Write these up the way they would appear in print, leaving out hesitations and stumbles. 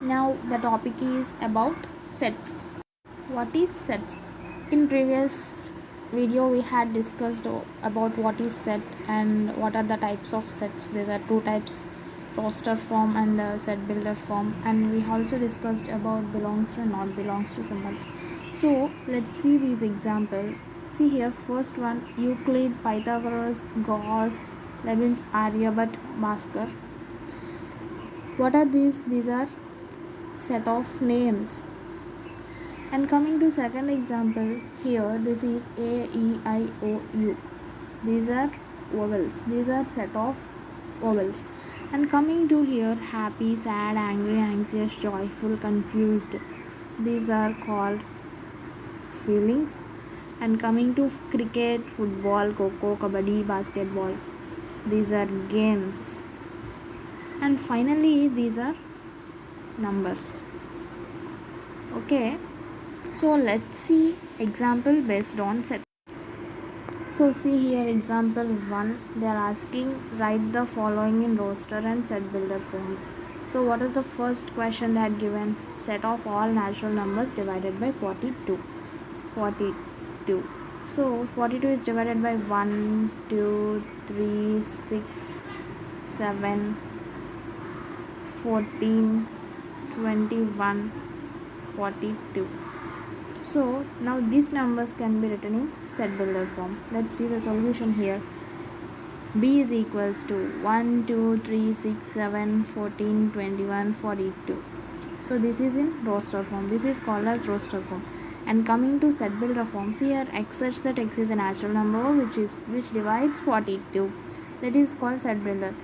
Now the topic is about sets. What is sets? In previous video we had discussed about what is set and what are the types of sets. There are two types, roster form and set builder form, and we also discussed about belongs to and not belongs to symbols. So let's see these examples. See here, first one, Euclid, Pythagoras, Gauss, Leibniz, Aryabhat, Bhaskar. What are these? These are set of names. And coming to second example, here this is A, E, I, O, U. These are vowels. These are set of vowels. And coming to here, happy, sad, angry, anxious, joyful, confused. These are called feelings. And coming to cricket, football, coco, kabaddi, basketball. These are games. And finally, these are numbers. Okay. So let's see example based on set. So see here example 1, they are asking write the following in roster and set builder forms. So what is the first question they had given? Set of all natural numbers divided by 42. 42. So 42 is divided by 1, 2, 3, 6, 7, 14, 21, 42. So now these numbers can be written in set builder form. Let's see the solution here. B is equals to 1, 2, 3, 6, 7, 14, 21, 42. So this is in roster form. This is called as roster form. And coming to set builder forms, here x such that x is a natural number which divides 42. That is called set builder.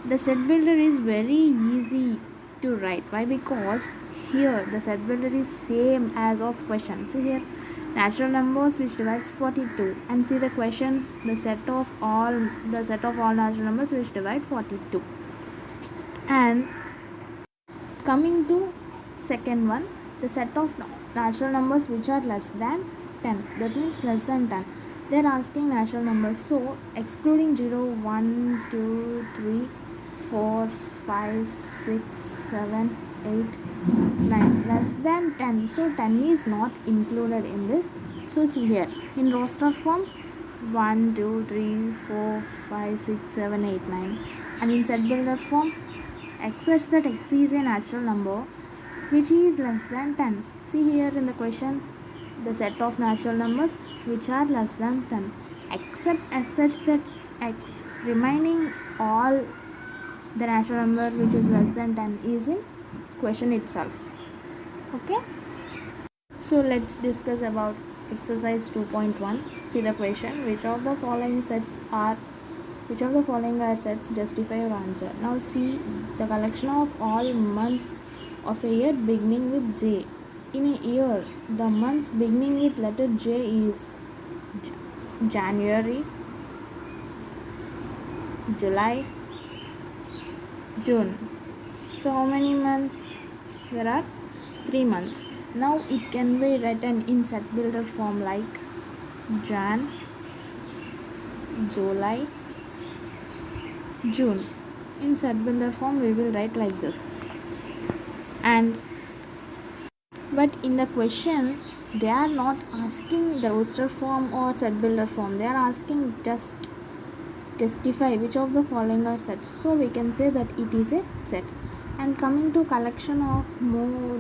The set builder is very easy to write. Why? Because here the set builder is same as of question. See here, natural numbers which divides 42, and see the question, the set of all natural numbers which divide 42. And coming to second one, the set of natural numbers which are less than 10, that means less than 10. They are asking natural numbers, so excluding 0, 1, 2, 3, 4, 5, 6, 7, 8, 9, less than 10. So 10 is not included in this. So see here, in roster form 1, 2, 3, 4, 5, 6, 7, 8, 9. And in set builder form, x such that x is a natural number which is less than 10. See here in the question, the set of natural numbers which are less than 10, except as such that x remaining all the natural number which is less than 10 is in question itself. Okay, so let's discuss about exercise 2.1. See the question, which of the following are sets, justify your answer. Now see the collection of all months of a year beginning with J. In a year, the months beginning with letter J is January, July, June. So how many months? There are 3 months. Now it can be written in set builder form like Jan, July, June. In set builder form we will write like this. And but in the question they are not asking the roster form or set builder form. They are asking just testify which of the following are sets. So we can say that it is a set. And coming to collection of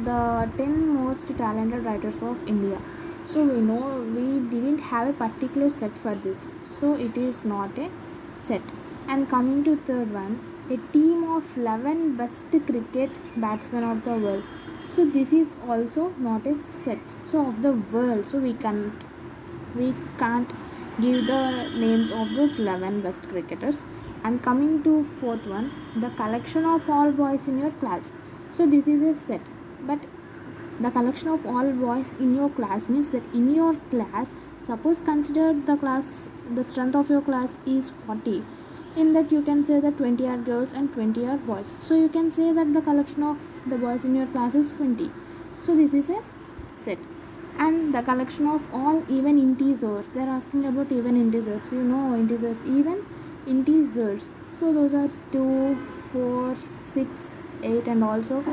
the 10 most talented writers of India. So we know we didn't have a particular set for this. So it is not a set. And coming to third one, a team of 11 best cricket batsmen of the world. So this is also not a set. So of the world. So we can't give the names of those 11 best cricketers. And coming to fourth one, the collection of all boys in your class. So this is a set, but the collection of all boys in your class means that in your class, suppose consider the strength of your class is 40. In that you can say that 20 are girls and 20 are boys. So you can say that the collection of the boys in your class is 20. So this is a set. And the collection of all even integers. They are asking about even integers. You know integers, even integers. So those are 2, 4, 6, 8 and also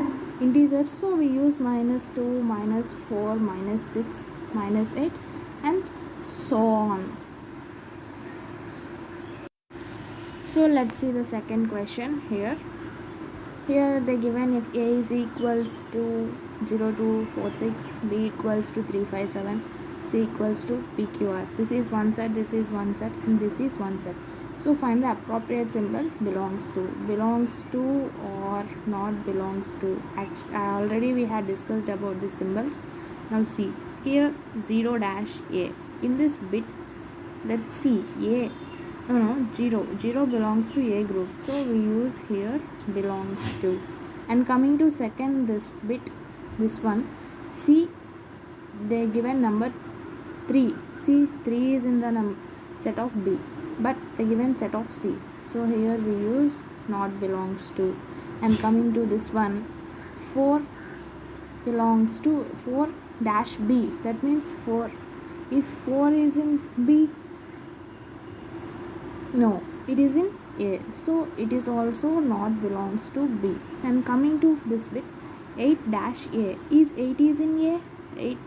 integers, so we use minus 2, minus 4, minus 6, minus 8 and so on. So let's see the second question here. Here they given if a is equals to 0246, b equals to 357, c equals to pqr. This is one set, this is one set and this is one set. So find the appropriate symbol belongs to or not belongs to. Actually, already we had discussed about the symbols. Now see here 0 dash a. In this bit, let's see a. No, 0 belongs to a group, so we use here belongs to. And coming to second, this bit, this one, c, they given number 3. See, 3 is in the set of b, but they given set of c, so here we use not belongs to. And coming to this one, 4 belongs to 4 dash b, that means 4 is in b. No, it is in a, so it is also not belongs to b. And coming to this bit, 8 dash a, is 8 is in a. 8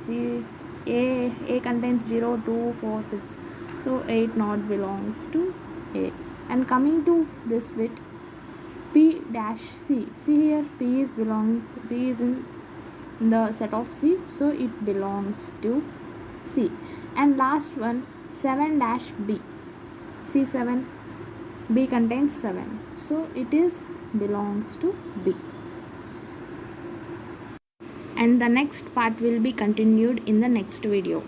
a contains 0 2 4 6, so 8 not belongs to a. And coming to this bit, p dash c, see here p is in the set of c, so it belongs to c. And last one, 7 dash b, c7, b contains 7, so it is belongs to b. And the next part will be continued in the next video.